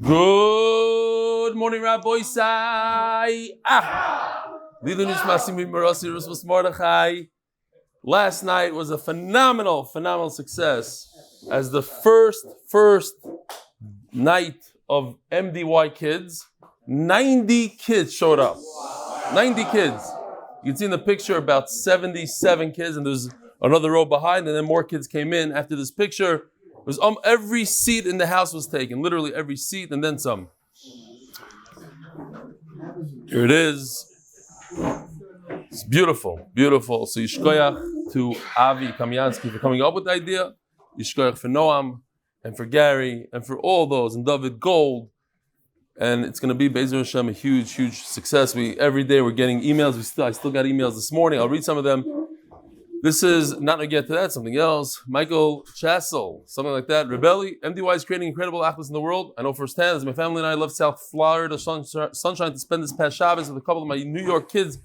Good morning, Rabbi Sai. Nishmas Mordechai. Last night was a phenomenal success as the first night of MDY kids. 90 kids showed up. 90 kids. You can see in the picture about 77 kids, and there's another row behind, and then more kids came in after this picture. It was every seat in the house was taken, literally every seat, and then some. Here it is. It's beautiful. So Yishkoyach to Avi Kamyansky for coming up with the idea. Yishkoyach for Noam, and for Gary, and for all those, and David Gold. And it's going to be, Be'ezer Hashem, a huge success. Every day we're getting emails. I still got emails this morning. I'll read some of them. This is, not to get to that, something else. Michael Chassel, something like that. Rebelli, MDY is creating incredible achlis in the world. I know firsthand, as my family and I left South Florida sunshine to spend this past Shabbos with a couple of my New York kids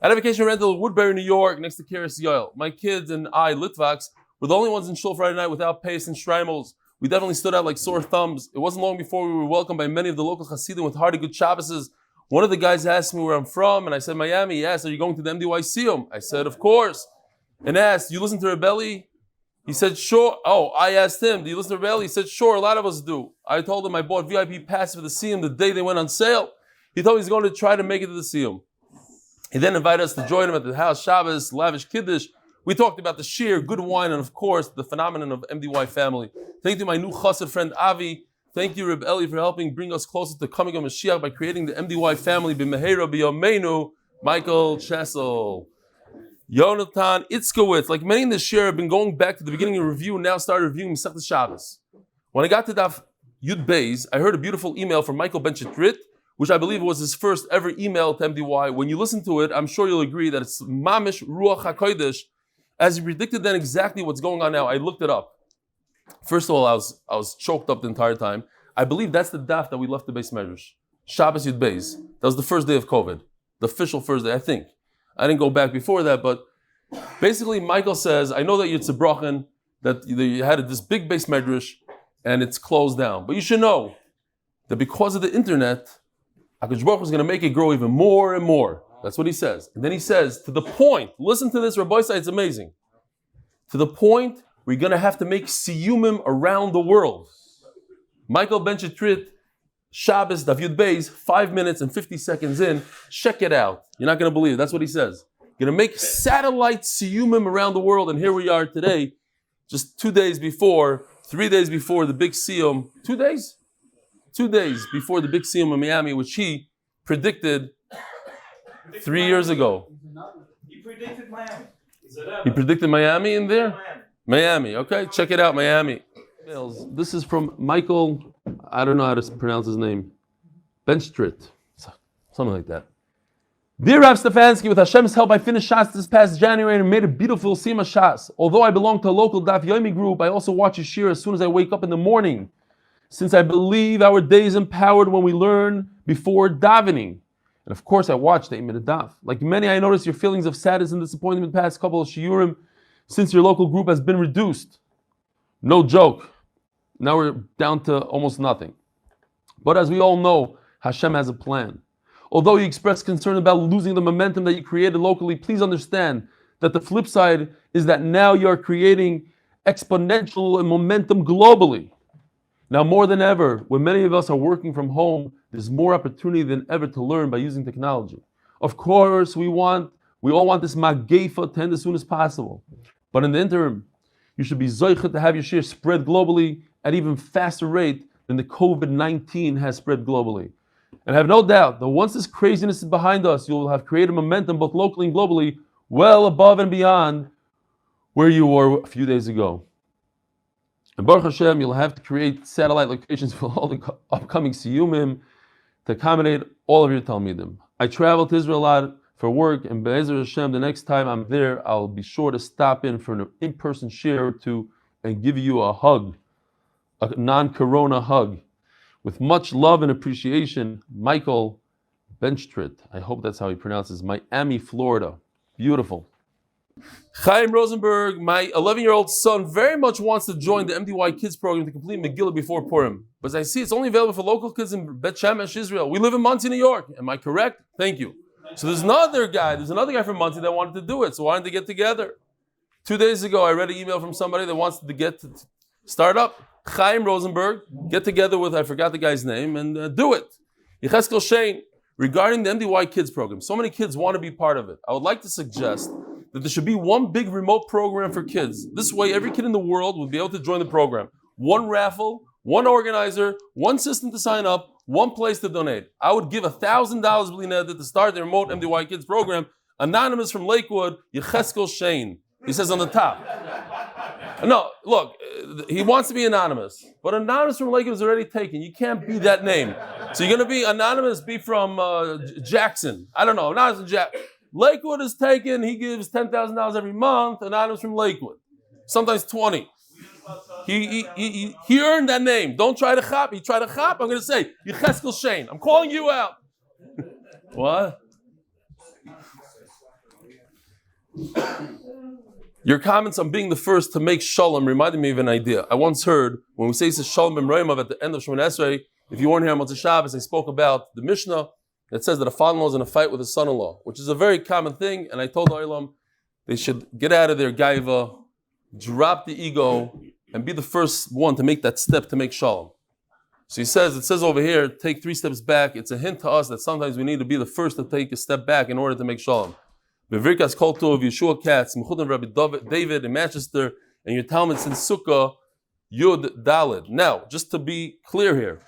at a vacation rental in Woodbury, New York, next to Kiryas Yoel. My kids and I, Litvaks, were the only ones in Shul Friday night without pace and shtreimels. We definitely stood out like sore thumbs. It wasn't long before we were welcomed by many of the local Hasidim with hearty good Shabboses. One of the guys asked me where I'm from, and I said, Miami. He asked, are you going to the MDY Siyum? I said, of course. And asked, you listen to Rebelli? He said, sure. Oh, I asked him, do you listen to Rebelli? He said, sure, a lot of us do. I told him I bought VIP passes for the Siyum the day they went on sale. He told me he's going to try to make it to the Siyum. He then invited us to join him at the house, Shabbos, lavish Kiddush. We talked about the shir, good wine, and of course, the phenomenon of MDY family. Thank you, my new chassid friend, Avi. Thank you, Reb Eli, for helping bring us closer to coming of Mashiach by creating the MDY family. B'meheira b'yomeinu, Michael Chessel. Yonatan Itzkowitz, like many in the shir, have been going back to the beginning of review and now started reviewing Masechtas Shabbos. When I got to Daf Yud Beis, I heard a beautiful email from Michael Ben Shetrit, which I believe was his first ever email to MDY. When you listen to it, I'm sure you'll agree that it's Mamish Ruach HaKodesh. As he predicted then exactly what's going on now, I looked it up. First of all, I was choked up the entire time. I believe that's the daf that we left the Beis Medrash. Shabbos Yud Beis. That was the first day of COVID. The official first day, I think. I didn't go back before that, but basically Michael says, I know that you're Tzibrachen, that you had this big Beis Medrash, and it's closed down. But you should know that because of the internet, HaKadosh Baruch Hu is going to make it grow even more and more. That's what he says. And then he says, to the point, listen to this, Rabbi Sai, it's amazing. To the point, we're going to have to make siyumim around the world. Michael Ben Shetrit, Shabbos, Daf Yud Beis, 5 minutes and 50 seconds in. Check it out. You're not going to believe it. That's what he says. Going to make satellite siyumim around the world. And here we are today, just 3 days before the big siyum. 2 days? 2 days before the big siyum in Miami, which he predicted 3 years ago. He predicted Miami. He predicted Miami in there? Miami. Okay, check it out, Miami. This is from Michael, I don't know how to pronounce his name. Ben Shetrit. Something like that. Dear Rav Stefansky, with Hashem's help, I finished Shas this past January and made a beautiful Sima Shas. Although I belong to a local Daf Yomi group, I also watch Yeshir as soon as I wake up in the morning, since I believe our day is empowered when we learn before davening. And of course, I watched the Imid Daf. Like many, I noticed your feelings of sadness and disappointment in the past couple of shiurim since your local group has been reduced. No joke. Now we're down to almost nothing. But as we all know, Hashem has a plan. Although you expressed concern about losing the momentum that you created locally, please understand that the flip side is that now you're creating exponential momentum globally. Now more than ever, when many of us are working from home, there's more opportunity than ever to learn by using technology. Of course, we all want this magefa to end as soon as possible. But in the interim, you should be zoichet to have your shir spread globally at even faster rate than the COVID-19 has spread globally. And I have no doubt that once this craziness is behind us, you will have created momentum both locally and globally, well above and beyond where you were a few days ago. And Baruch Hashem, you'll have to create satellite locations for all the upcoming siyumim to accommodate all of your talmidim. I travel to Israel a lot for work, and Be'ezer Hashem, the next time I'm there, I'll be sure to stop in for an in-person share or two and give you a hug, a non-corona hug. With much love and appreciation, Michael Ben Shetrit. I hope that's how he pronounces. Miami, Florida. Beautiful. Chaim Rosenberg, my 11-year-old son very much wants to join the MDY Kids program to complete Megillah before Purim. But as I see, it's only available for local kids in Bet Shemesh, Israel. We live in Monsey, New York. Am I correct? Thank you. So there's another guy from Monsey that wanted to do it. So why didn't they get together? 2 days ago, I read an email from somebody that wants to get to start up. Chaim Rosenberg, get together with, I forgot the guy's name, and do it. Yecheskel Shane, regarding the MDY Kids program, so many kids want to be part of it. I would like to suggest that there should be one big remote program for kids. This way, every kid in the world would be able to join the program. One raffle, one organizer, one system to sign up, one place to donate. I would give $1,000 to start the remote MDY Kids program. Anonymous from Lakewood, Yecheskel Shane. He says on the top. No, look, he wants to be anonymous, but anonymous from Lakewood is already taken. You can't be that name. So you're going to be anonymous, be from Jackson. I don't know, anonymous from Jackson. Lakewood is taken. He gives $10,000 every month. Anonymous from Lakewood, sometimes 20. He earned that name. Don't try to chop. He tried to chop. I'm going to say Yecheskel Shane. I'm calling you out. What? Your comments on being the first to make shalom reminded me of an idea. I once heard when we say shalom b'mroimav at the end of Shemon Esrei. If you weren't here on Motzei Shabbos, I spoke about the Mishnah that says that a father-in-law is in a fight with his son-in-law, which is a very common thing. And I told the Olam they should get out of their gaiva, drop the ego, and be the first one to make that step to make shalom. So it says over here, take 3 steps back. It's a hint to us that sometimes we need to be the first to take a step back in order to make shalom. Bevirkas Kol Tov, Yeshua Katz, Mechudim Rabbi David in Manchester, and your Talmud's in Sukkah, Yud Dalid. Now, just to be clear here,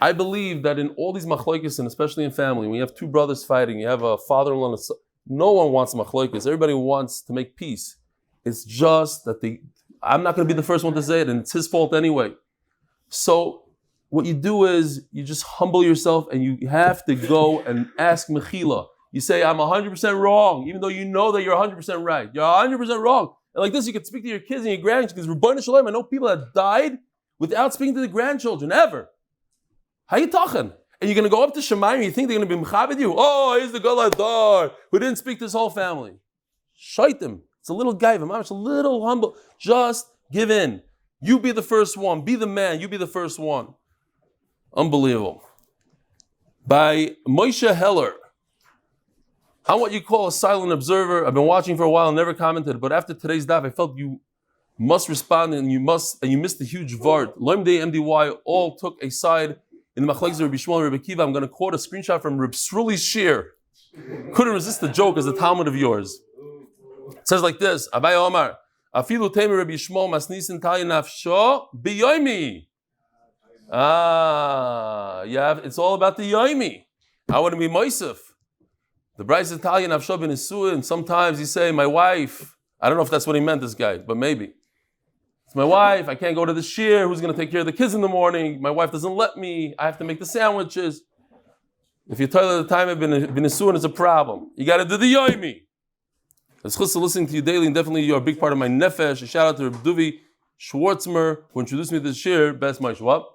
I believe that in all these machlokes, and especially in family, when you have 2 brothers fighting, you have a father-in-law and a son, no one wants machlokes. Everybody wants to make peace. It's just that I'm not going to be the first one to say it, and it's his fault anyway. So what you do is you just humble yourself, and you have to go and ask mechila. You say, I'm 100% wrong, even though you know that you're 100% right. You're 100% wrong. And like this, you can speak to your kids and your grandkids, because Rebbeinu Shalom, I know people that died without speaking to the grandchildren, ever. How you talking? And you're going to go up to Shemayim and you think they're going to be mechabed you? Oh, he's the Galadar who didn't speak to his whole family. Shite him. It's a little guy, it's a little humble. Just give in. You be the first one. Be the man. You be the first one. Unbelievable. By Moshe Heller. I'm what you call a silent observer. I've been watching for a while and never commented, but after today's daf, I felt you must respond and you missed the huge vart. Loimdei MDY all took a side in the machlekes of Rabbi Shmuel and Rabbi Kiva. I'm going to quote a screenshot from Reb Sruli's shir. Couldn't resist the joke as a Talmud of yours. It says like this, Abai Omar, Afilu Temi Rabbi Shmuel masnisin talya nafsho biyomi. Yeah, it's all about the yomi. I want to be moisef. The Bryce Italian Avshab in Isua, and sometimes you say, my wife, I don't know if that's what he meant, this guy, but maybe. It's my wife, I can't go to the shir, who's going to take care of the kids in the morning? My wife doesn't let me, I have to make the sandwiches. If you tell her the time I've been Isua, it's a problem. You got to do the yoimi. It's chus to listening to you daily, and definitely you're a big part of my nefesh. A shout out to Reb Duvi Schwartzmer, who introduced me to the shir, best Maish. What?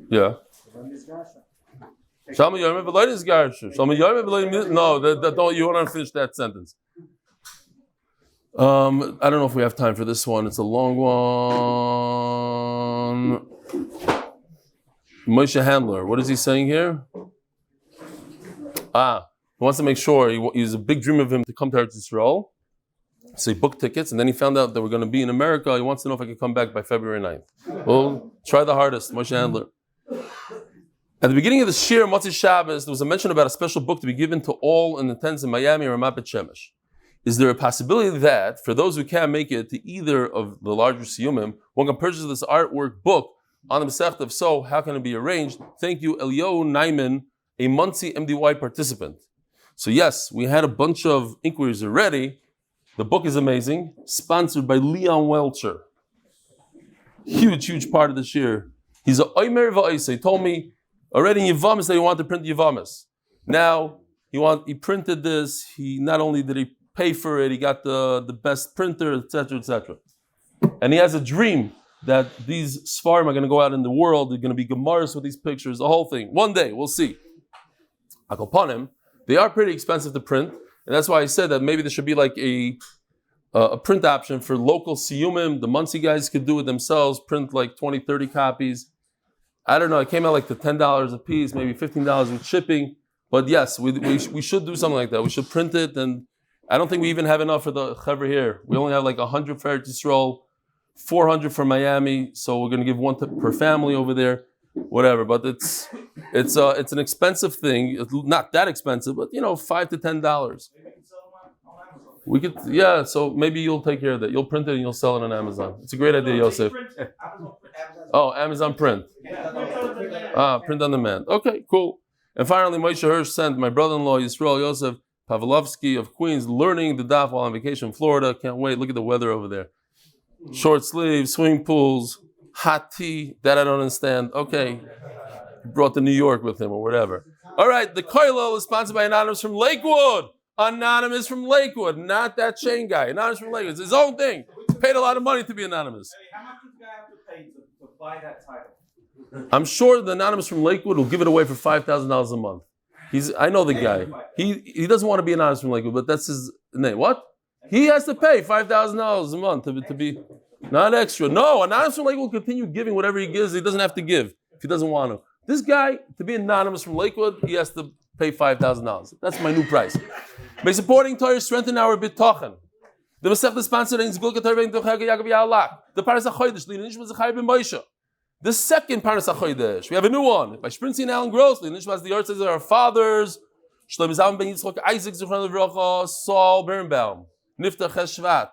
Yeah. Shalom Yom V'Loy Nizgarshu. Shalom Yom V'Loy. No, don't. You want to finish that sentence. I don't know if we have time for this one. It's a long one. Moshe Handler. What is he saying here? He wants to make sure. He's a big dream of him to come to Eretz Yisrael. So he booked tickets, and then he found out that we're going to be in America. He wants to know if I can come back by February 9th. Well, try the hardest, Moshe Handler. At the beginning of the Shir Motzei Shabbos, there was a mention about a special book to be given to all in attendance in Miami or Ramat Bet Shemesh. Is there a possibility that, for those who can't make it to either of the larger siyumim, one can purchase this artwork book on the Masechta? If so, how can it be arranged? Thank you, Elio Naiman, a Monsey MDY participant. So yes, we had a bunch of inquiries already. The book is amazing, sponsored by Leon Welcher. Huge part of the Shir. He's a Oimer Va'isa. He told me already in Yevamis that he wanted to print Yevamis. Now he printed this. He not only did he pay for it, he got the best printer, etc., etc. And he has a dream that these Sfarim are going to go out in the world. They're going to be Gemaras with these pictures, the whole thing. One day, we'll see. Akoponim, They are pretty expensive to print, and that's why I said that maybe there should be like a print option for local siyumim. The Muncie guys could do it themselves, print like 20, 30 copies. I don't know, it came out like to $10 a piece, maybe $15 with shipping. But yes, we should do something like that. We should print it, and I don't think we even have enough for the chaver here. We only have like 100 for Eretz Yisrael, 400 for Miami, so we're going to give one per family over there, whatever. But it's an expensive thing. It's not that expensive, but $5 to $10. We could, yeah. So maybe you'll take care of that. You'll print it and you'll sell it on Amazon. It's a great idea, Yosef. Oh, Amazon print. Print on demand. Okay, cool. And finally, Moshe Hirsch sent my brother-in-law Yisrael Yosef Pavlovsky of Queens learning the daf while on vacation in Florida. Can't wait. Look at the weather over there. Short sleeves, swimming pools, hot tea. That I don't understand. Okay, he brought to New York with him or whatever. All right, the Koilel is sponsored by Anonymous from Lakewood. Anonymous from Lakewood, not that chain guy. Anonymous from Lakewood. It's his own thing. He paid a lot of money to be anonymous. How much does the guy have to pay to buy that title? I'm sure the Anonymous from Lakewood will give it away for $5,000 a month. I know the guy. He doesn't want to be anonymous from Lakewood, but that's his name. What? He has to pay $5,000 a month to be not extra. No, Anonymous from Lakewood will continue giving whatever he gives. He doesn't have to give if he doesn't want to. This guy, to be anonymous from Lakewood, he has to pay $5,000. That's my new price. By supporting Torah, strengthen our bitochen. The Masechta sponsored in Zgul Ketor Ben Tומכיה כיעקב ויעל. The Peretz Chodesh, Nishmas זכריה בן Moshe. The second Peretz Chodesh. We have a new one by Shprintzy and Alan Gross. Nishmas the yahrzeits of our fathers. Shloshim ben Yitzchak, Aייzיק זכריה Saul Birnbaum. Nifter Cheshvat.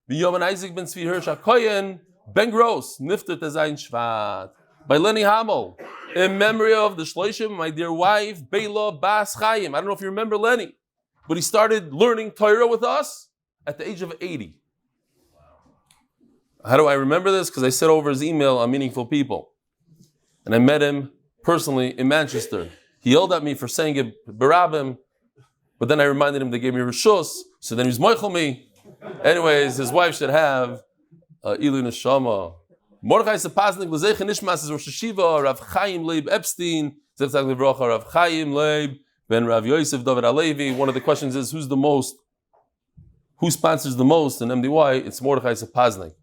Yom and Aייzיק ben Hiרש הכהן. Ben Gross. Nifter Tezayin Shvat. By Lennie Hommel. In memory of the Shloshim, my dear wife, Bayla Bas Chaim. I don't know if you remember Lennie, but he started learning Torah with us at the age of 80. How do I remember this? Because I said over his email on Meaningful People. And I met him personally in Manchester. He yelled at me for saying it barabim, but then I reminded him they gave me reshus, so then he was moichel me. Anyways, his wife should have Eli Neshama. Mordechai Sapoznick, Lezaicher Nishmas is Rosh Hashiva, Rav Chaim Leib Epstein, Zechzak Livrocha, Rav Chaim Leib, Ben Rav Yosef David Alevi. One of the questions is who sponsors the most in MDY? It's Mordechai Sapoznick.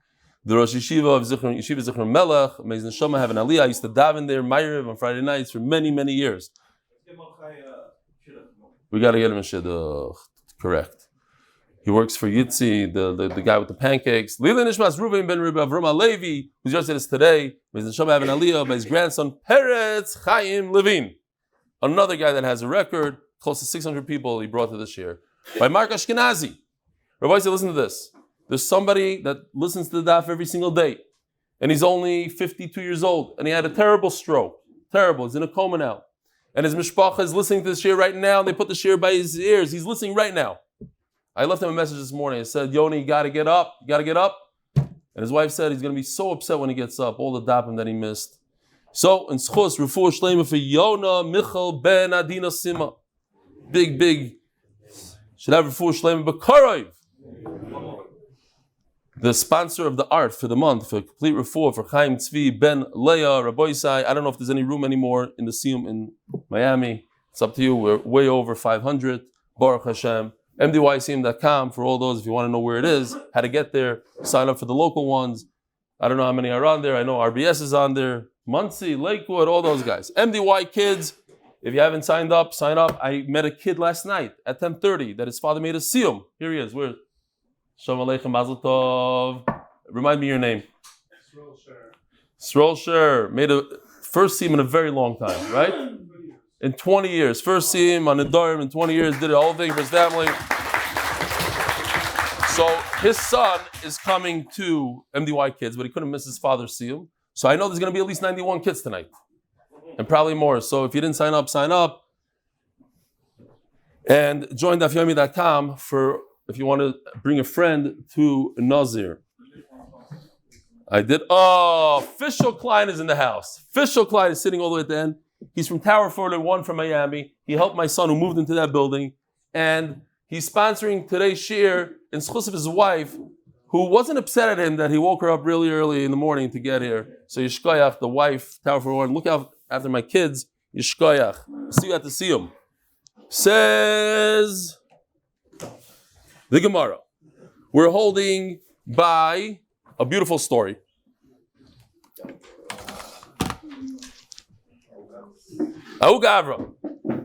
The Rosh Yeshiva of Yeshiva Zechron Melech, Amazing Shoma, have an Aliyah. I used to daven there, Ma'ariv on Friday nights for many, many years. We got to get him a shidduch. Correct. He works for Yitzi, the guy with the pancakes. Lila Nishmas Ruvain ben Rabbi Avram Alevi, who's just with us today. Amazing Shoma have an Aliyah by his grandson Peretz Chaim Levin. Another guy that has a record, close to 600 people he brought to this year. By Mark Ashkenazi. Rabbi said, listen to this. There's somebody that listens to the daf every single day. And he's only 52 years old. And he had a terrible stroke. Terrible. He's in a coma now. And his mishpacha is listening to the shir right now. And they put the shir by his ears. He's listening right now. I left him a message this morning. I said, Yoni, you got to get up. You got to get up. And his wife said he's going to be so upset when he gets up. All the dapim that he missed. So, in Schus, Refuah Shlema for Yona Michal Ben Adina Sima. Big. Should have Refuah Shlema B'Karayv. The sponsor of the art for the month, for complete refuah, for Chaim Tzvi Ben Leah, Rabbi Isai. I don't know if there's any room anymore in the Siyum in Miami. It's up to you. We're way over 500. Baruch Hashem. MDYCM.com for all those, if you want to know where it is, how to get there, sign up for the local ones. I don't know how many are on there. I know RBS is on there. Muncie, Lakewood, all those guys. MDY kids, if you haven't signed up, sign up. I met a kid last night at 10:30 that his father made a siyum. Here he is. Where? Shalom Aleichem, Mazel Tov. Remind me your name. Shloshim. Made a first siyum in a very long time, right? In 20 years. First siyum on Nedarim in 20 years. Did the whole thing for his family. So his son is coming to MDY kids, but he couldn't miss his father's siyum. So I know there's going to be at least 91 kids tonight. And probably more. So if you didn't sign up. And join DafYomi.com for if you want to bring a friend to Nazir. I did. Oh, Official Klein is in the house. Official Klein is sitting all the way at the end. He's from Tower 41 from Miami. He helped my son who moved into that building. And he's sponsoring today's shir in schus of his wife, who wasn't upset at him that he woke her up really early in the morning to get here. So Yishkoyach, the wife, Tower 41, look out after my kids. Yishkoyach. See you at the Siyum. Says the Gemara. We're holding by a beautiful story.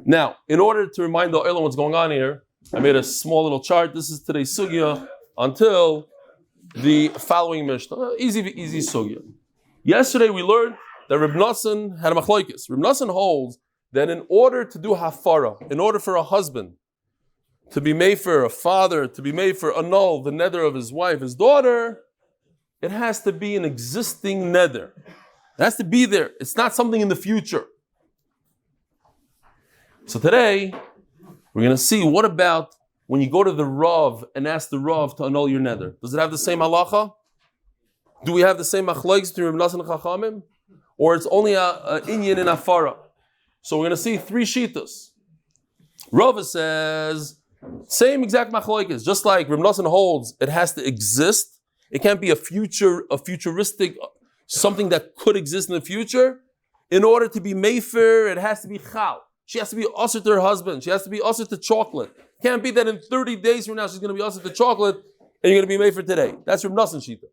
Now, in order to remind the Olam what's going on here, I made a small little chart. This is today's sugya until the following Mishnah. Easy sugya. Yesterday we learned that Reb Nosson had a machlokes. Reb Nosson holds that in order to do hafara, in order for a husband to be made for a father, to be made for annul the neder of his wife, his daughter, it has to be an existing neder. It has to be there. It's not something in the future. So today, we're going to see what about when you go to the Rav and ask the Rav to annul your neder. Does it have the same halacha? Do we have the same machlokes between Reb Nosson and Chachamim? Or it's only a inyan in afara? So we're going to see three shitas. Rav says, same exact machlokes, just like Reb Nosson holds, it has to exist. It can't be a futuristic, something that could exist in the future. In order to be mefer, it has to be chal. She has to be usher to her husband. She has to be usher to chocolate. Can't be that in 30 days from now she's going to be usher to chocolate and you're going to be made for today. That's Reb Nosson shita.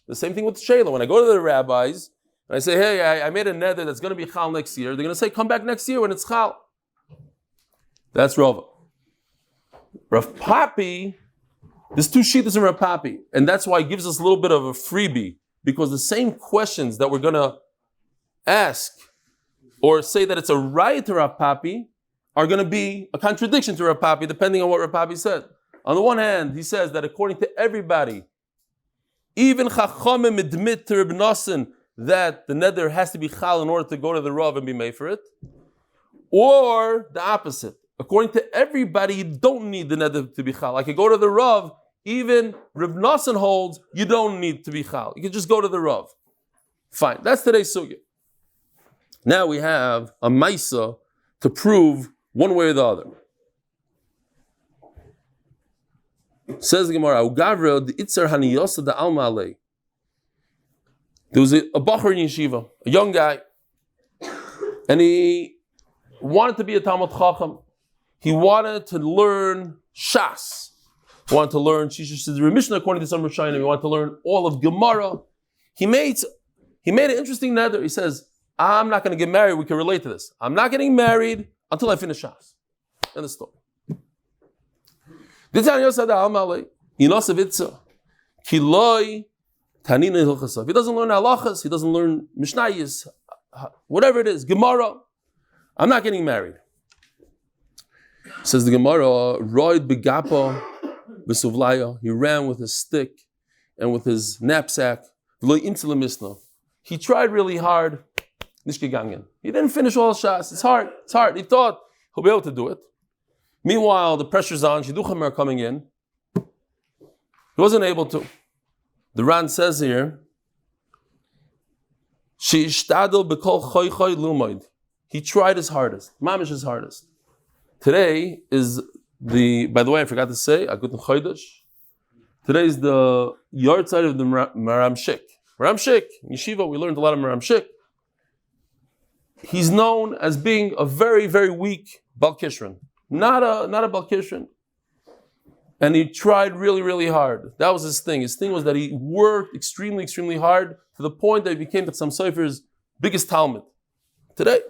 The same thing with Shayla. When I go to the rabbis and I say, hey, I made a neder that's going to be chal next year, they're going to say, come back next year when it's chal. That's Rava. Rav Papi, there's two shitas in Rav Papi, and that's why he gives us a little bit of a freebie, because the same questions that we're going to ask or say that it's a right to Rav Papi are going to be a contradiction to Rav Papi, depending on what Rav Papi said. On the one hand, he says that according to everybody, even Chachamim admit to Reb Nosson that the neder has to be chal in order to go to the Rav and be made for it. Or the opposite. According to everybody, you don't need the neder to be chal. I could go to the Rav, even Reb Nosson holds, you don't need to be chal. You can just go to the Rav. Fine, that's today's sugya. Now we have a maisa to prove one way or the other. Says the Gemara, there was a bacher in yeshiva, a young guy, and he wanted to be a Talmud Chacham. He wanted to learn Shas. He wanted to learn Shisha Siddur Mishnah according to some Rishonim. He wanted to learn all of Gemara. He made an interesting neder. He says, I'm not going to get married. We can relate to this. I'm not getting married until I finish Shas. End the story. If he doesn't learn halachas, he doesn't learn mishnayos, whatever it is, Gemara, I'm not getting married. Says the Gemara, Roid begapa v'suvlaya. He ran with his stick and with his knapsack. He tried really hard. He didn't finish all Shas. It's hard. He thought he'll be able to do it. Meanwhile, the pressure's on. Shidduchim are coming in. He wasn't able to. The Ran says here, he tried his hardest. Mamish his hardest. Today is by the way, I forgot to say, a guten Chodesh. Today is the yahrzeits of the Maramshik. Maramshik, in Yeshiva, we learned a lot of Maramshik. He's known as being a very, very weak Bal Kishron. Not a Bal Kishron. And he tried really, really hard. That was his thing. His thing was that he worked extremely, extremely hard to the point that he became some Sefer's biggest Talmud. Today,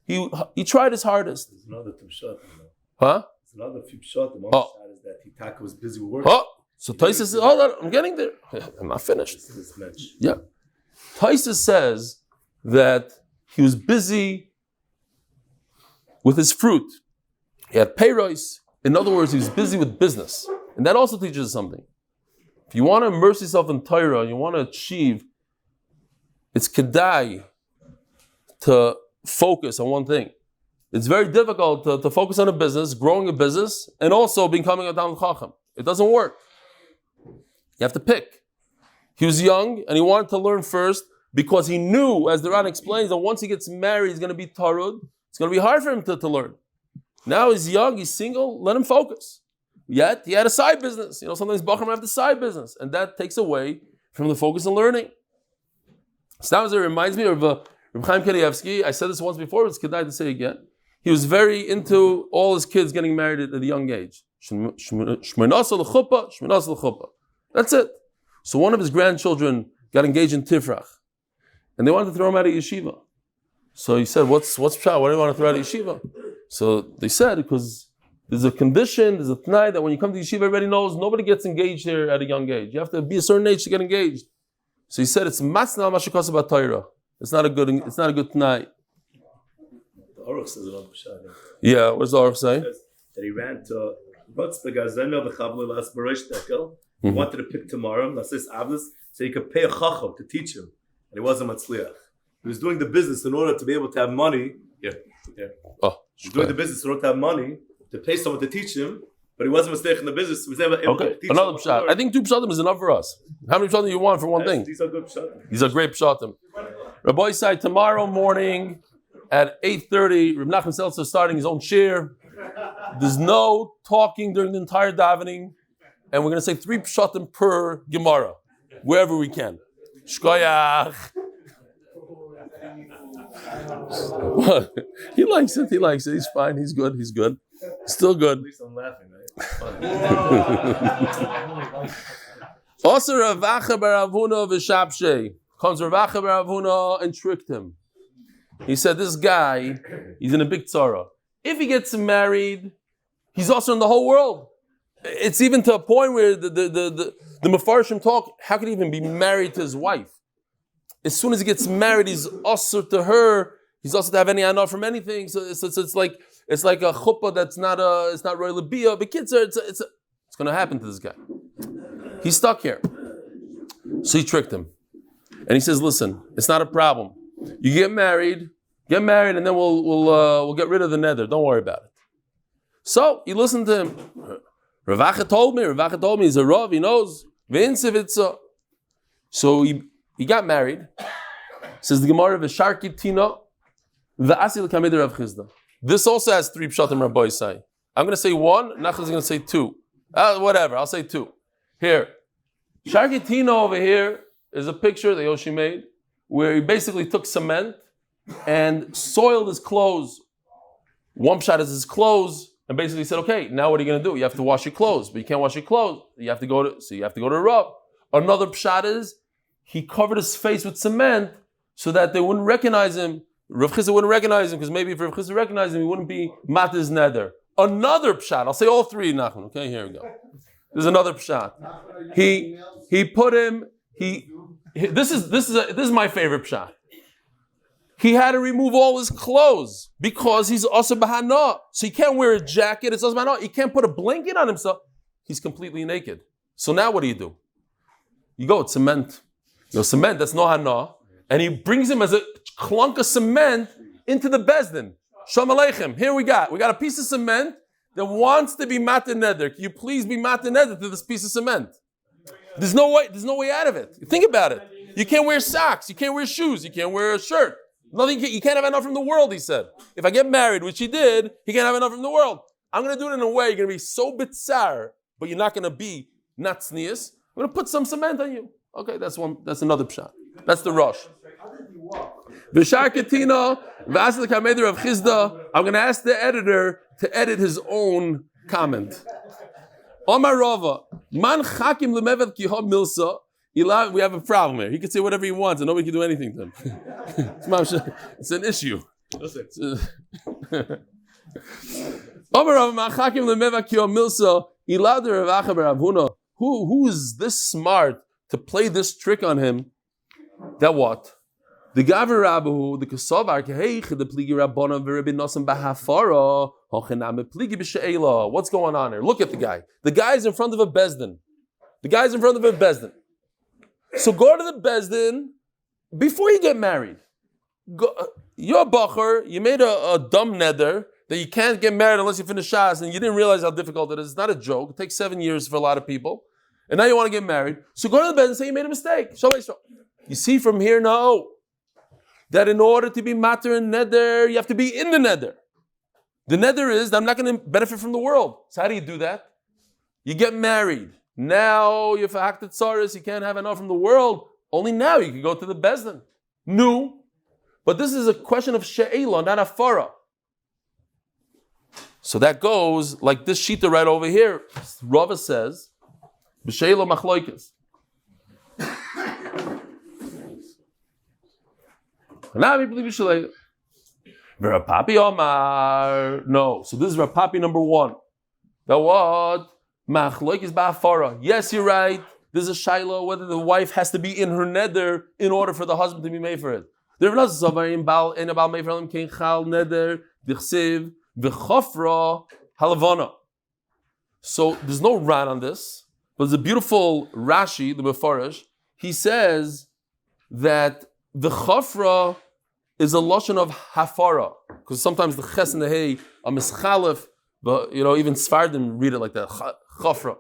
he tried his hardest. There's another Pshat. Huh? There's another Pshat. The Pshat is that Hitaka was busy working. So Taisus says, hold on, I'm getting there. I'm not finished. Yeah. Taisus says that he was busy with his fruit. He had peiros. In other words, he was busy with business. And that also teaches us something. If you want to immerse yourself in Torah, you want to achieve, it's kedai to focus on one thing. It's very difficult to focus on a business, growing a business, and also becoming a Talmid Chacham. It doesn't work. You have to pick. He was young, and he wanted to learn first, because he knew, as the Ran explains, that once he gets married, he's going to be tarud. It's going to be hard for him to learn. Now he's young, he's single, let him focus. Yet, he had a side business. Sometimes Bachram have the side business, and that takes away from the focus on learning. Sometimes it reminds me of Reb Chaim Kanievsky. I said this once before, but it's kedai to say again. he was very into all his kids getting married at a young age. Shmeinasa l'chuppah. That's it. So one of his grandchildren got engaged in Tifrach, and they wanted to throw him out of yeshiva. So he said, "What's pshat? Why do you want to throw out of yeshiva?" So they said, because there's a condition, there's a t'nai that when you come to yeshiva, everybody knows nobody gets engaged here at a young age. You have to be a certain age to get engaged. So he said, "It's matzna mashikos b'Torah. It's not a good t'nai." The Aruch says it on Pshat. Yeah, what does the Aruch say? That he ran to he wanted to pick tomorrow, so he could pay a chacham to teach him, and he wasn't matzliach. He was doing the business in order to be able to have money. Oh, he was doing the business in order to have money to pay someone to teach him, but he wasn't mistaken in the business. He was never able to teach another him. pshat. I think 2 pshatim is enough for us. How many pshatim do you want for one thing? These are good pshatim. These are great pshatim. Rabbi said tomorrow morning at 8:30, Reb Nachman Seltzer is starting his own shir. There's no talking during the entire davening, and we're going to say 3 pshatim per Gemara, wherever we can. Shkoyach. He likes it. He's fine. He's good. Still good. At least I'm laughing, right? Also, Ravacha bar Avuna v'Shapshei comes Ravacha bar Avuna and tricked him. He said, "This guy, he's in a big tzara. If he gets married, he's also in the whole world. It's even to a point where the Mefarshim talk, how could he even be married to his wife? As soon as he gets married, he's also to her. He's also to have any anah from anything. So it's like a chuppah that's not royal bia. But kids, it's going to happen to this guy. He's stuck here. So he tricked him, and he says, "Listen, it's not a problem. You get married, and then we'll get rid of the nether. Don't worry about it." So he listened to him. Ravacha told me he's a rav. He knows. So he got married. Says the Gemara v'sharki tina v'asil kameder Rav Chizda. This also has 3 pshatim Rabbi say. I'm going to say 1. Nachman's going to say 2. Whatever. I'll say 2. Here, sharki tina over here is a picture that Yoshi made where he basically took cement and soiled his clothes. One pshat is his clothes, and basically said, "Okay, now what are you going to do? You have to wash your clothes, but you can't wash your clothes. You have to go to Rav." Another pshat is he covered his face with cement so that they wouldn't recognize him. Rav Chizda wouldn't recognize him, because maybe if Rav Chizda recognized him, he wouldn't be Matiz Neder. Another pshat, I'll say all 3, Nachman. Okay, here we go. There's another pshat. He put him. This is my favorite pshat. He had to remove all his clothes because he's also bahana. So he can't wear a jacket. It's also bahana. He can't put a blanket on himself. He's completely naked. So now what do? You go with cement. Cement, that's no hana. And he brings him as a clunk of cement into the bezdin. Shalom Aleichem. Here we got a piece of cement that wants to be matin neder. Can you please be matin neder to this piece of cement? There's no way out of it. Think about it. You can't wear socks. You can't wear shoes. You can't wear a shirt. Nothing. You can't have enough from the world, he said. If I get married, which he did, he can't have enough from the world. I'm going to do it in a way you're going to be so bitzar, but you're not going to be not tznius. I'm going to put some cement on you. Okay, that's another pshat. That's the Rosh. V'shar ketina v'asel kameder of Chizda. I'm going to ask the editor to edit his own comment. Omar Rava, man chakim lemevet kiha milsa. We have a problem here. He can say whatever he wants and nobody can do anything to him. It's an issue. Who is this smart to play this trick on him? That what? The Gaver Rabbu, the Kasavar, the Pligi Rabbana, Veribin Nosam Bahafara, Hochename Pligi B'She'ela. What's going on here? Look at the guy. The guy's in front of a bezdin. So go to the bezdin before you get married. You're a bacher, you made a dumb neder that you can't get married unless you finish Shas, and you didn't realize how difficult it is. It's not a joke. It takes 7 years for a lot of people. And now you want to get married. So go to the bezdin and say you made a mistake. You see from here now that in order to be matter and neder, you have to be in the neder. The neder is that I'm not going to benefit from the world. So how do you do that? You get married. Now you're fahaktat tzaris, you can't have enough from the world. Only now you can go to the bezdin. No. But this is a question of she'ela, not a farah. So that goes like this shita right over here. Rava says, B'sheilo machloikes. Rapapi Omar. No. So this is Rapapi number 1. The what? Machloikes ba'afara. Yes, you're right. This is a shaila whether the wife has to be in her neder in order for the husband to be made for it. There's no So there's no ran on this, but there's a beautiful Rashi, the Mefarish. He says that the chafra is a lashon of hafara, because sometimes the ches and the hey are mischalef, but even Sfardim read it like that. Chafra,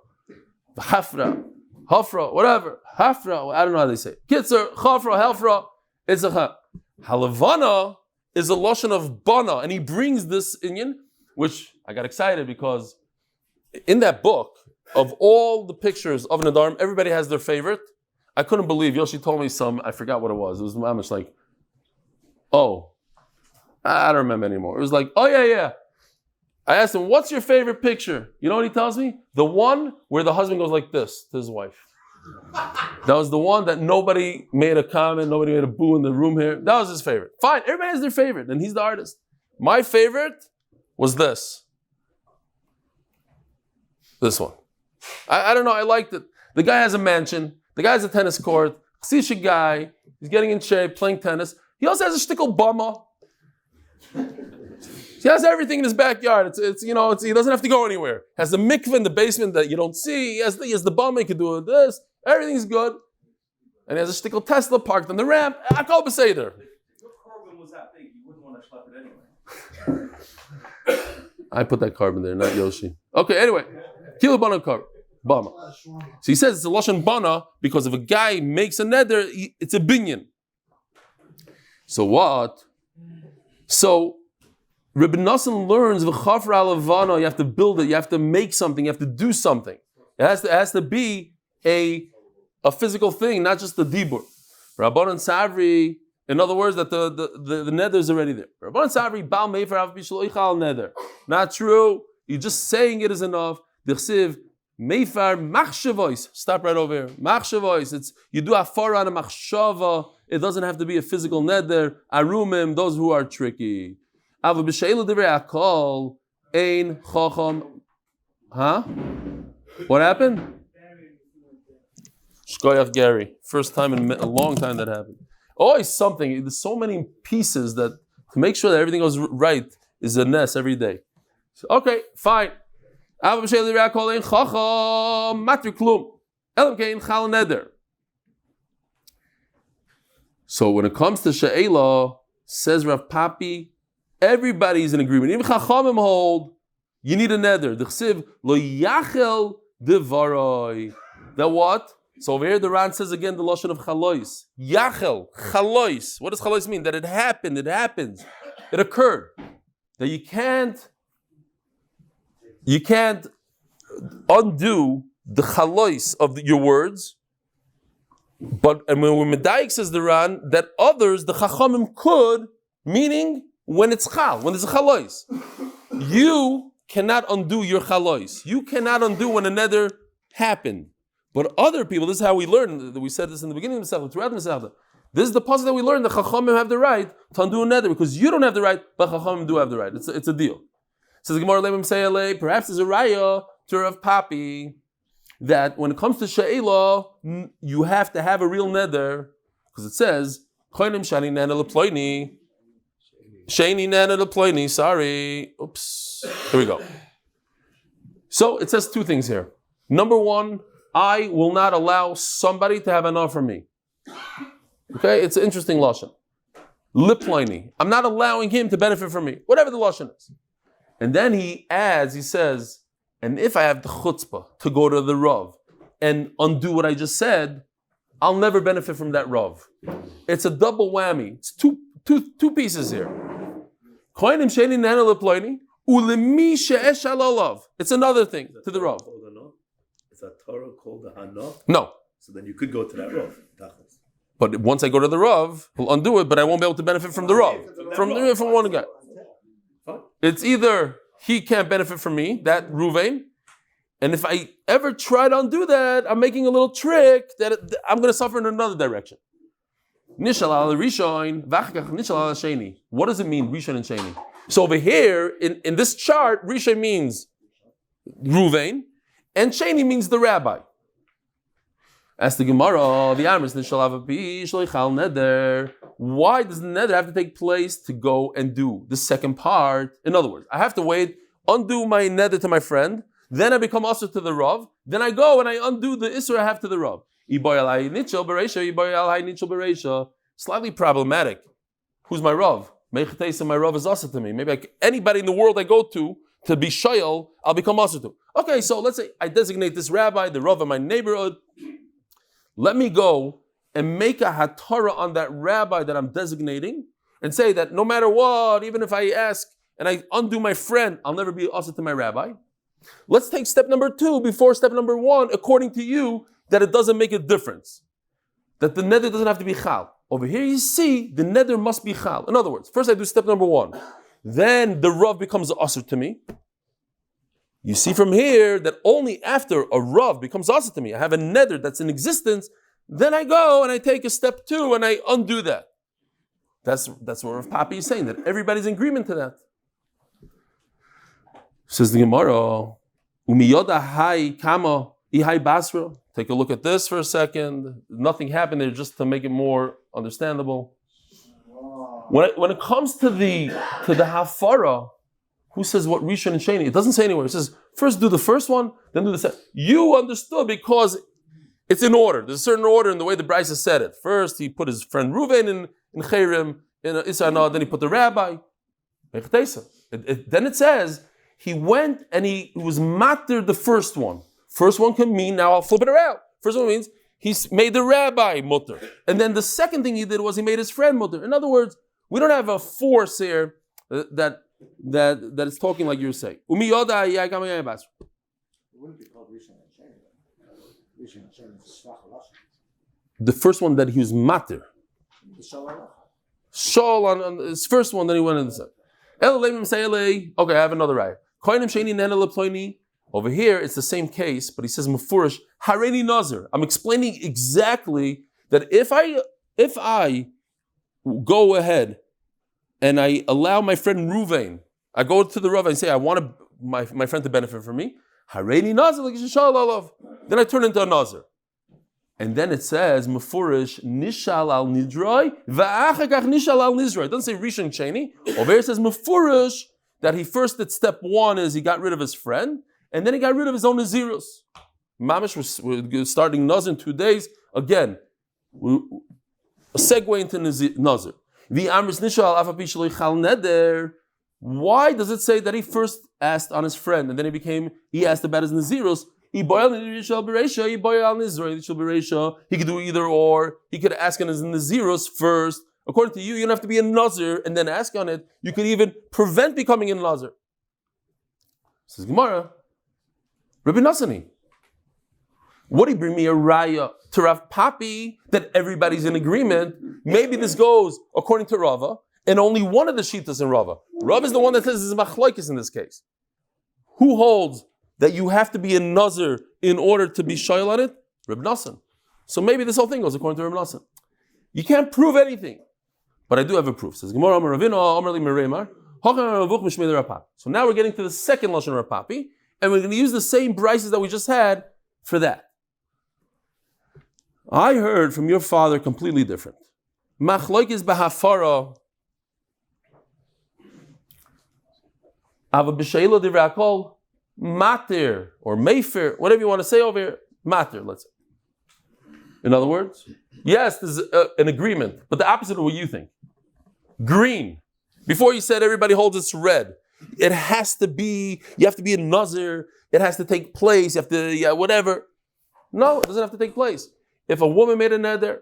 hafra, hafra, whatever, hafra. I don't know how they say it. Kitzer, chafra, hafra. It's a halavana is a lashon of bana, and he brings this inyan, which I got excited because in that book of all the pictures of Nedarim, everybody has their favorite. I couldn't believe Yoshi told me some. I forgot what it was. It was mamish like, oh, I don't remember anymore. It was like, oh yeah. I asked him, what's your favorite picture? You know what he tells me? The one where the husband goes like this to his wife. That was the one that nobody made a comment, nobody made a boo in the room here. That was his favorite. Fine, everybody has their favorite, and he's the artist. My favorite was this. This one. I don't know, I liked it. The guy has a mansion. The guy has a tennis court. Chassidische guy. He's getting in shape, playing tennis. He also has a shtickle bummer. He has everything in his backyard. He doesn't have to go anywhere. Has a mikveh in the basement that you don't see. He has the bummer. He can do this. Everything's good. And he has a shtickle Tesla parked on the ramp. Akol b'seder. Your carbon was that big, you wouldn't want to schlep it anyway. I put that carbon there, not Yoshi. Okay, anyway. Kilo bana carbon. Bana. So he says it's a lashon bana because if a guy makes a neder, it's a binyan. So what? So Rebbe Nassim learns v'chafra alavana. You have to build it. You have to make something. You have to do something. It has to be a physical thing, not just the dibur. Rabbanan Savri. In other words, that the neder is already there. Rabbanan Savri bal mefer av bishloichal neder. Not true. You're just saying it is enough. Dichsiv meifar machshavois. Stop right over here. Machshavois. It's you do afara on a machshava. It doesn't have to be a physical neder. Arumim, those who are tricky. Ava b'sheila divrei akol ein chacham. Huh? What happened? Shkoyach Gary. First time in a long time that happened. Always something. There's so many pieces that to make sure that everything goes right is a ness every day. So, okay, fine. So when it comes to She'ela, says Rav Papi, everybody's in agreement. Even Chachamim hold, you need a neder. D'chsiv lo yachel devaroi. That what? So over here the Ran says again the lashon of chalois. Yachel, chalois. What does chalois mean? That it happened, it happens. It occurred. That you can't undo the chalois of your words. And when Medayik says the Ran, that others, the chachamim could, meaning when it's chal, when there's a chalois. You cannot undo your chalois. You cannot undo when a neder happened. But other people, this is how we learn. We said this in the beginning of the Masechta, throughout the Masechta. This is the passage that we learn. The Chachamim have the right to undo a neder because you don't have the right, but Chachamim do have the right. It's a deal. Says Gemara Leimim Sayalei. Perhaps there's a raya to Rav Papi that when it comes to She'ela, you have to have a real neder because it says Choinim Shani Nana Leploini. Shani Nana Leploini. Sorry. Oops. Here we go. So it says two things here. Number one, I will not allow somebody to have enough for me. Okay, it's an interesting lashon. Liploini. I'm not allowing him to benefit from me, whatever the lashon is. And then he adds, he says, and if I have the chutzpah to go to the Rav and undo what I just said, I'll never benefit from that Rav. It's a double whammy. It's two pieces here. It's another thing to the Rav. A Torah called the Hana? No. So then you could go to that Rav. But once I go to the Rav, he'll undo it, but I won't be able to benefit from the Rav. From one guy. It's either he can't benefit from me, that Ruvain. And if I ever try to undo that, I'm making a little trick that I'm going to suffer in another direction. Nishal al Rishon, v'achakach nishal al Sheni. What does it mean, Rishon and Sheni? So over here, in this chart, Rishon means Ruvain, and Sheni means the rabbi. As the Gemara, the Amris nishal avapi shloichal neder. Why does the neder have to take place to go and do the second part? In other words, I have to wait, undo my neder to my friend, then I become usher to the Rav, then I go and I undo the Isra I have to the Rav. Slightly problematic. Who's my Rav? My Rav is usher to me. Maybe anybody in the world I go to be shayal, I'll become usher to. Okay, so let's say I designate this rabbi, the Rav of my neighborhood. Let me go and make a hatara on that rabbi that I'm designating and say that no matter what, even if I ask and I undo my friend, I'll never be usher to my rabbi. Let's take step number 2 before step number 1, according to you, that it doesn't make a difference. That the neder doesn't have to be chal. Over here you see, the neder must be chal. In other words, first I do step number 1. Then the Rav becomes usher to me. You see from here that only after a Rav becomes usher to me, I have a neder that's in existence, then I go and I take a step 2 and I undo that. That's what Rav Papi is saying, that everybody's in agreement to that. Says the Gemara, Umiyoda hai kama ihai basra. Take a look at this for a second. Nothing happened there, just to make it more understandable. When it comes to the hafara, who says what Rishon and Sheni? It doesn't say anywhere. It says first do the first one, then do the second. You understood because it's in order. There's a certain order in the way the Brisa said it. First he put his friend Ruvain in Chayrim, in Isana, then he put the rabbi. Then it says he went and he was matter the first one. First one can mean, now I'll flip it around. First one means he made the rabbi mutter. And then the second thing he did was he made his friend mutter. In other words, we don't have a force here that is talking like you're saying. It wouldn't be called Rishon and Sheni. The first one that he was matter. Shol on his first one, then he went in the second. Okay, I have another right. Over here, it's the same case, but he says mufurish hareni nazir. I'm explaining exactly that if I go ahead and I allow my friend Ruvain, I go to the Rav and say I want my friend to benefit from me. Hareni nazir, then I turn into a nazir. And then it says mufurish nishal al nidroi va'achakach nishal al nizroi. It doesn't say rishon sheni. Over here it says mufurish that he first did step 1 is he got rid of his friend, and then he got rid of his own nazirus. Mamish was starting nazir in 2 days. Again, a segue into nazir. The amris nishal afapi shloichal neder. Why does it say that he first asked on his friend and then he asked about his nazirus? He could do either or. He could ask on his nazirus first. According to you, you don't have to be a nazir and then ask on it. You could even prevent becoming a nazir. Says Gemara, Rabbi Nasani, what do you bring me a raya to Rav Papi that everybody's in agreement? Maybe this goes according to Rava, and only one of the shitas in Rava. Rava is the one that says this is machlokes in this case. Who holds that you have to be a nazir in order to be shayl on it? Reb Nassan. So maybe this whole thing goes according to Reb Nassan. You can't prove anything, but I do have a proof. Says Gemara, Amar Ravina, Amar Li Meremar. So now we're getting to the second lashon Rav Papi, and we're going to use the same brises that we just had for that. I heard from your father completely different. Machlokes b'hafara. Ava b'sheila divrei hakol. Matir or mefer, whatever you want to say over here, matir, let's say. In other words, yes, there's an agreement, but the opposite of what you think. Green. Before you said everybody holds it's red. It has to be, you have to be a nazir, it has to take place, you have to, whatever. No, it doesn't have to take place. If a woman made a neder,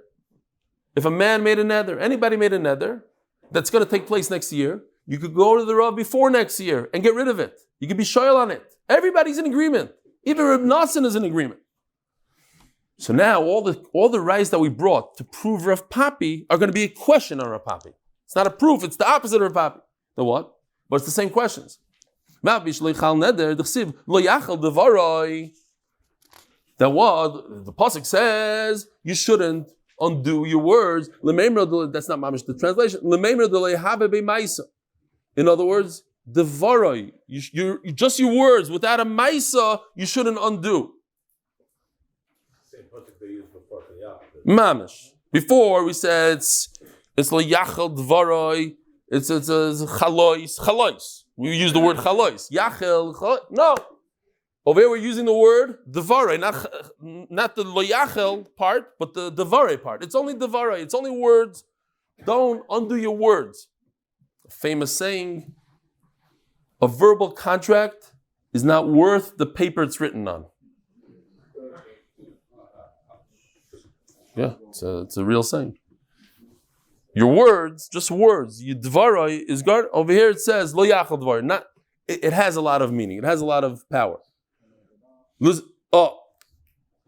if a man made a neder, anybody made a neder, that's going to take place next year, you could go to the Rav before next year and get rid of it. You could be shoyal on it. Everybody's in agreement. Even Reb Nassan is in agreement. So now all the rights that we brought to prove Rav Papi are going to be a question on Rav Papi. It's not a proof, it's the opposite of Rav Papi. The what? But it's the same questions. That what the pasuk says, you shouldn't undo your words. That's not mamish the translation. In other words, devaroi, you just your words without a maisa, you shouldn't undo. Same pasuk they used before for Yaakov. Mamish. Before we said it's yachel dvaroi, it's chalois. We use the word chalois. Yachel, no. Over here we're using the word devaroi, not the lo yachel part, but the devaroi part. It's only devaroi. It's only words. Don't undo your words. A famous saying: a verbal contract is not worth the paper it's written on. Yeah, it's a real saying. Your words, just words. Your dvaroi is guard. Over here it says lo yachal dvaroi. Not. It has a lot of meaning. It has a lot of power.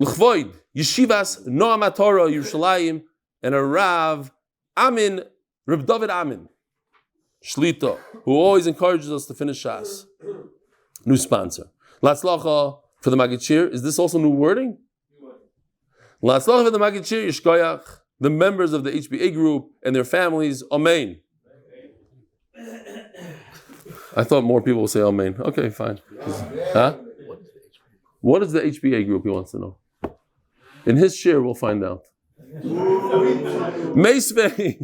L'chvoid yeshivas Noam Torah Yerushalayim and a Rav Amin Reb David Amin Shlita, who always encourages us to finish Shas. New sponsor. Latzlacha for the Magid. Is this also new wording? Latzlacha for the Magid Yishkoyach, the members of the HBA group and their families. Amen. I thought more people would say Amen. Okay, fine. Huh? What is the HBA group? He wants to know. In his share, we'll find out. Meisvei.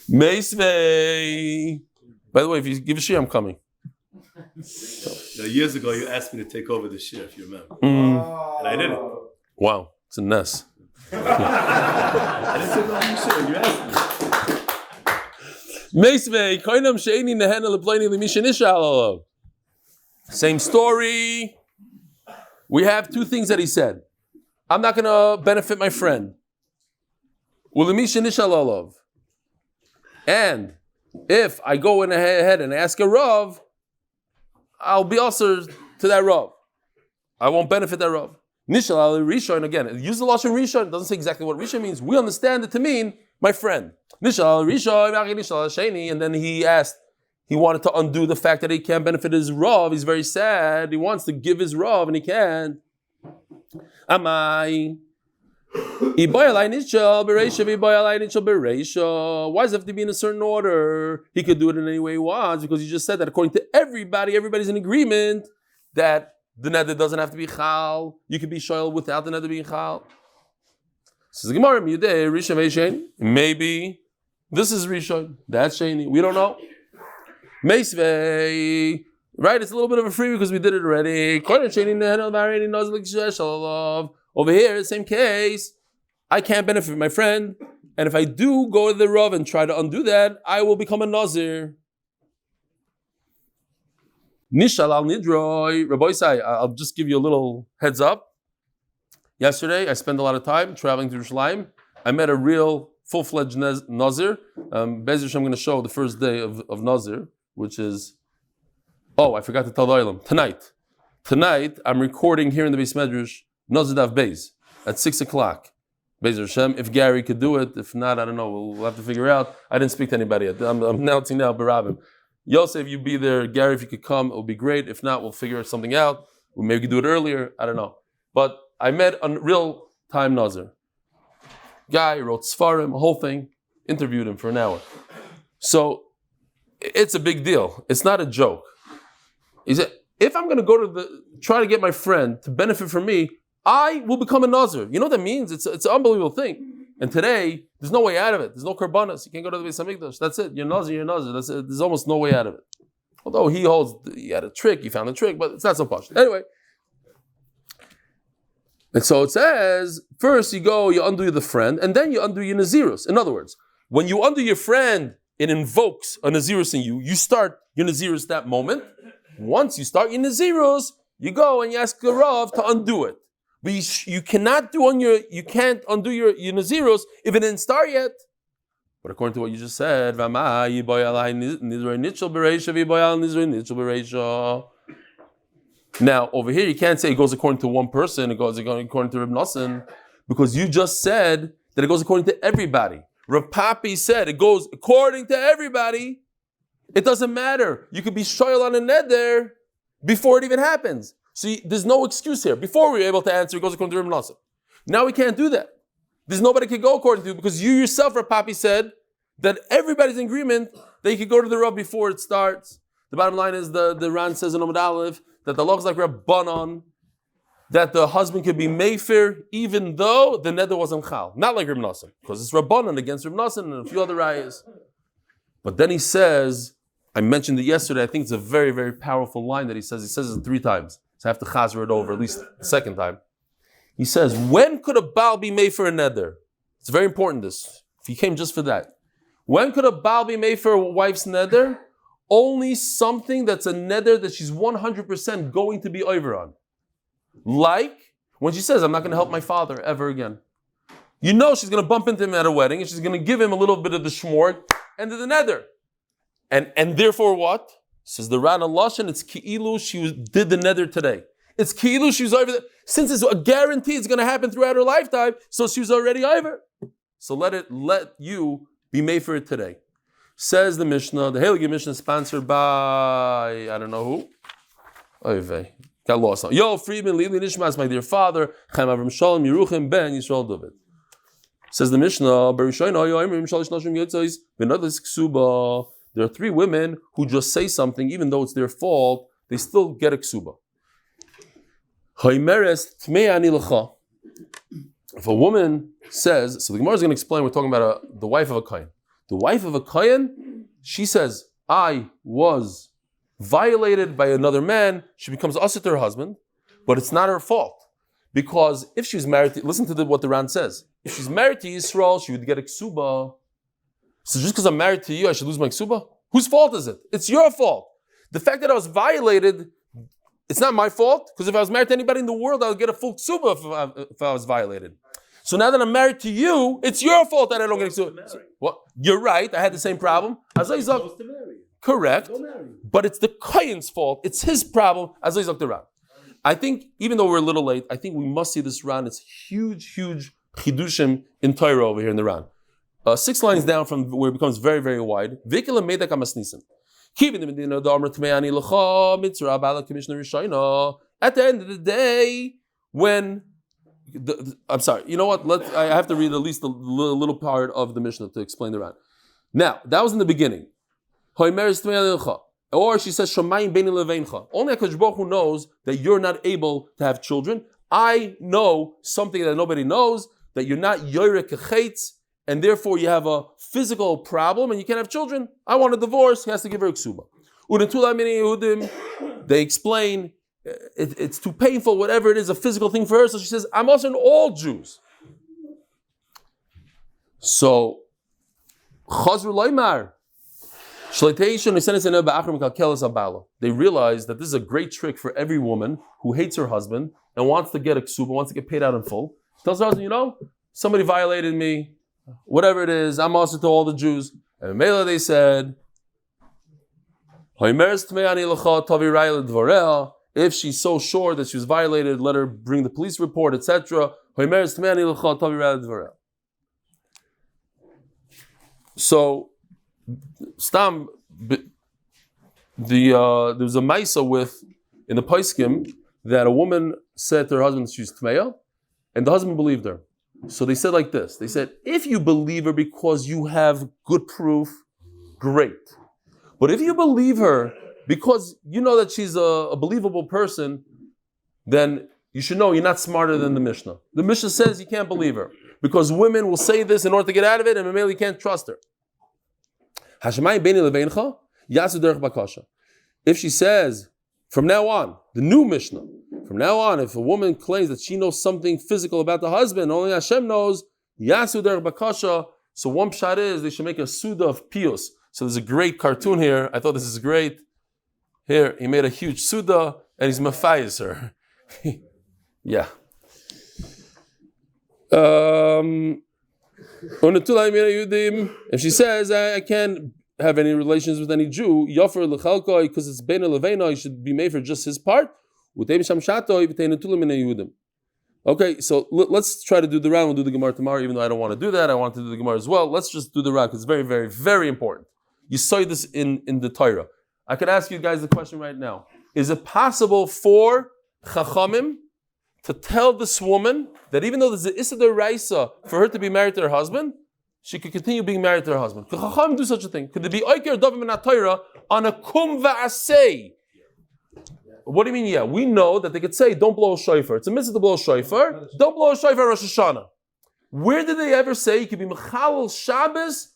Meisvei. By the way, if you give a share, I'm coming. Years ago, you asked me to take over the share, if you remember. And I didn't. Wow, it's a mess. I didn't take over the share. You asked me. Meisvei. Koinam she'eni nehena lepleni lemisha nishal. Same story. We have two things that he said. I'm not going to benefit my friend. And if I go in ahead and ask a Rav, I'll be also to that Rav. I won't benefit that Rav. Nishal Rishon, again, use the Lashon Rishon. It doesn't say exactly what Rishon means. We understand it to mean my friend. Nishal Rishon, Nishal Sheni. And then he asked, he wanted to undo the fact that he can't benefit his Rav. He's very sad. He wants to give his Rav and he can't. Amai. Why does it have to be in a certain order? He could do it in any way he wants because he just said that according to everybody, everybody's in agreement that the neder doesn't have to be chal. You can be shoyl without the neder being chal. Says the Gemara, maybe this is Rishon, that's Sheni. We don't know. Meisvei, right? It's a little bit of a free because we did it already. Over here, same case. I can't benefit my friend, and if I do go to the Rav and try to undo that, I will become a Nazir. Nishal al nidroi, Rabbi Isai, I'll just give you a little heads up. Yesterday, I spent a lot of time traveling to Yerushalayim. I met a real full-fledged Nazir. Bezer, I'm going to show the first day of Nazir, which is, I forgot to tell the Olam. Tonight, I'm recording here in the Beis Medrash, Nazir Daf Beis, at 6 o'clock. Bezer Hashem, if Gary could do it, if not, I don't know, we'll have to figure out. I didn't speak to anybody yet. I'm announcing now, Barabim. Yosef, you be there. Gary, if you could come, it would be great. If not, we'll figure something out. We maybe do it earlier, I don't know. But I met a real-time Nazir. Guy wrote Sfarim, a whole thing, interviewed him for an hour. So, it's a big deal. It's not a joke. He said, if I'm going to go to try to get my friend to benefit from me, I will become a Nazir. You know what that means? It's an unbelievable thing. And today, there's no way out of it. There's no karbanas. You can't go to the Beis Hamikdash. That's it. You're Nazir. That's it. There's almost no way out of it. Although he had a trick, he found a trick, but it's not so posh. Anyway. And so it says, first you undo the friend, and then you undo your Nazirus. In other words, when you undo your friend, it invokes a Nazirus in you. You start your Nazirus that moment. Once you start your Nazirus, you go and you ask the Rav to undo it. But you can't undo your Nazirus if it didn't start yet. But according to what you just said, now over here you can't say it goes according to one person, it goes according to Reb Nosson, because you just said that it goes according to everybody. Rav Papi said it goes according to everybody. It doesn't matter. You could be shoyal on a neder before it even happens. See, there's no excuse here. Before we were able to answer, it goes according to Reb Nosson. Now we can't do that. There's nobody can go according to, because you yourself, Rav Papi, said that everybody's in agreement that you could go to the Rav before it starts. The bottom line is the Ran says in Amud Aleph that the law is like Rabbanon, that the husband could be mefer even though the neder wasn't chal. Not like Reb Nosson, because it's Rabbanon against Reb Nosson and a few other rayas. But then he says, I mentioned it yesterday, I think it's a very, very powerful line that he says it 3 times. So I have to chazer it over at least the second time. He says, when could a Baal be made for a neder? It's very important this, if he came just for that. When could a Baal be made for a wife's neder? Only something that's a neder that she's 100% going to be over on. Like when she says, I'm not going to help my father ever again. You know she's going to bump into him at a wedding and she's going to give him a little bit of the shmor and the neder. And therefore what? Says the Ran Lashon, it's ki'ilu she did the neder today. It's ki'ilu she was over there. Since it's a guarantee it's going to happen throughout her lifetime, so she was already over. So let you be made for it today. Says the Mishnah, the Heilige Mishnah is sponsored by, I don't know who. Oy got lost now. Yo, Friedman, Lili Nishmas, my dear father, Chaim Avram Shalom, Yeruchim, Ben, Yisrael David. Says the Mishnah, there are 3 women who just say something, even though it's their fault, they still get a ksuba. If a woman says, so the Gemara is going to explain, we're talking about the wife of a Kohen. The wife of a Kohen, she says, I was violated by another man. She becomes asur to her husband, but it's not her fault. Because if she was married to, listen to what the Ran says. If she's married to Yisrael, she would get a ksuba. So just because I'm married to you, I should lose my ksuba? Whose fault is it? It's your fault. The fact that I was violated, it's not my fault, because if I was married to anybody in the world, I would get a full ksuba if I was violated. So now that I'm married to you, it's your fault that I don't get a ksuba. So, well, you're right, I had the same problem. Correct. But it's the Kohen's fault. It's his problem. I think, even though we're a little late, I think we must see this Ran. It's huge chidushim in Torah over here in the Ran. 6 lines down from where it becomes very, very wide. At the end of the day, when I'm sorry, you know what? I have to read at least a little part of the Mishnah to explain the Ran. Now, that was in the beginning. Or she says, Only HaKadosh Baruch Hu knows that you're not able to have children. I know something that nobody knows, that you're not yahrzeits, and therefore you have a physical problem and you can't have children. I want a divorce. He has to give her a ksuba. They explain it's too painful, whatever it is, a physical thing for her. So she says, I'm also in all Jews. So, Chazru Loimar. They realize that this is a great trick for every woman who hates her husband and wants to get a ksuba, wants to get paid out in full. Tells her husband, somebody violated me, whatever it is, I'm also to all the Jews. And Mela they said, if she's so sure that she was violated, let her bring the police report, etc. So, Stam, there was a maisa in the Paiskim that a woman said to her husband she was tmeya, and the husband believed her. So they said like this. They said, if you believe her because you have good proof, great. But if you believe her because you know that she's a believable person, then you should know you're not smarter than the Mishnah. The Mishnah says you can't believe her because women will say this in order to get out of it, and Mameli can't trust her. If she says, from now on, the new Mishnah, from now on, if a woman claims that she knows something physical about the husband, only Hashem knows, Yasu derech bakasha. So one pshat is they should make a suda of pius. So there's a great cartoon here. I thought this is great. Here, he made a huge suda and he's mafayis her. Yeah. If she says, I can't have any relations with any Jew, because it's bein levena, he should be made for just his part. Okay, so let's try to do the round. We'll do the Gemara tomorrow, even though I don't want to do that. I want to do the Gemara as well. Let's just do the round because it's very, very, very important. You saw this in the Torah. I could ask you guys the question right now. Is it possible for Chachamim to tell this woman that even though there's an Issa D'Oraisa for her to be married to her husband, she could continue being married to her husband? Could Chachamim do such a thing? Could there be Oiker Dovim in Torah on a Kum Va'asei? What do you mean, yeah? We know that they could say, don't blow a shofar. It's a mitzvah to blow a shofar. Don't blow a shofar Rosh Hashanah. Where did they ever say you could be Mechalel Shabbos,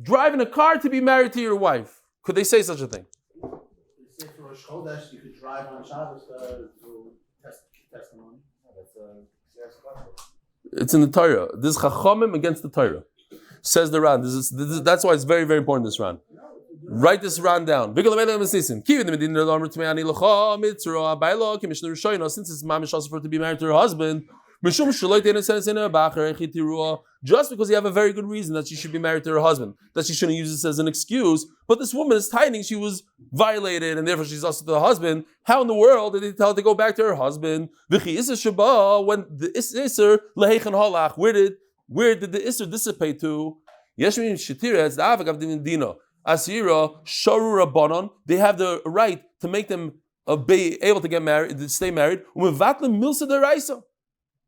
driving a car to be married to your wife? Could they say such a thing? They say for Rosh Chodesh, you could drive on Shabbos to testimony. That's a serious question. It's in the Torah. This is Chachamim against the Torah. Says the Ran. That's why it's very, very important, this Ran. Write this Ran down. Since it's mamish also for her to be married to her husband, just because you have a very good reason that she should be married to her husband, that she shouldn't use this as an excuse, but this woman is hiding she was violated and therefore she's also to the husband. How in the world did they tell her to go back to her husband? When the Isser lehechan halach, where did the Isser dissipate to? Yeshmin Shetira, it's the Avak of the Dino. Asira, Sharu Rabbanon, they have the right to make them be able to get married, to stay married. Umevatlim milsa deraisa.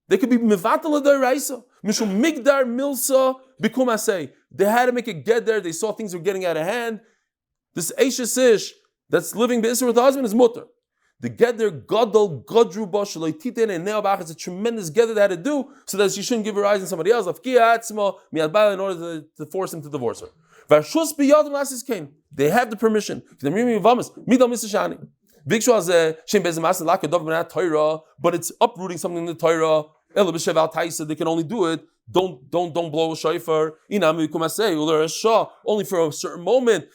They could be mevatel deraisa. Mishum migdar milsa bikum asay. They had to make it get there. They saw things were getting out of hand. This Eishes Ish that's living be'isr with the husband is mutter. The gather gadol gadru bosh leititen and neabach. It's a tremendous gather they had to do so that she shouldn't give her eyes on somebody else. Afkiyatzma miad Bayla in order to force him to divorce her. They have the permission. But it's uprooting something in the Torah. They can only do it. Don't blow a shofar. Only for a certain moment.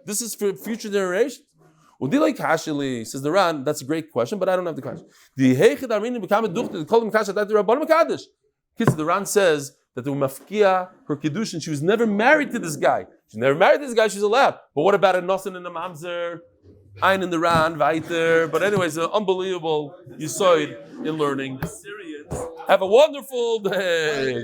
This is for future generations. Says the Ran, that's a great question, but I don't have the question. The Ran says that the mafkia, her kiddushin, she was never married to this guy. She's never married to this guy, she's allowed. But what about a nosen and a mamzer? Ein in the Ran, weiter. But anyways, an unbelievable yisoid in learning. Have a wonderful day.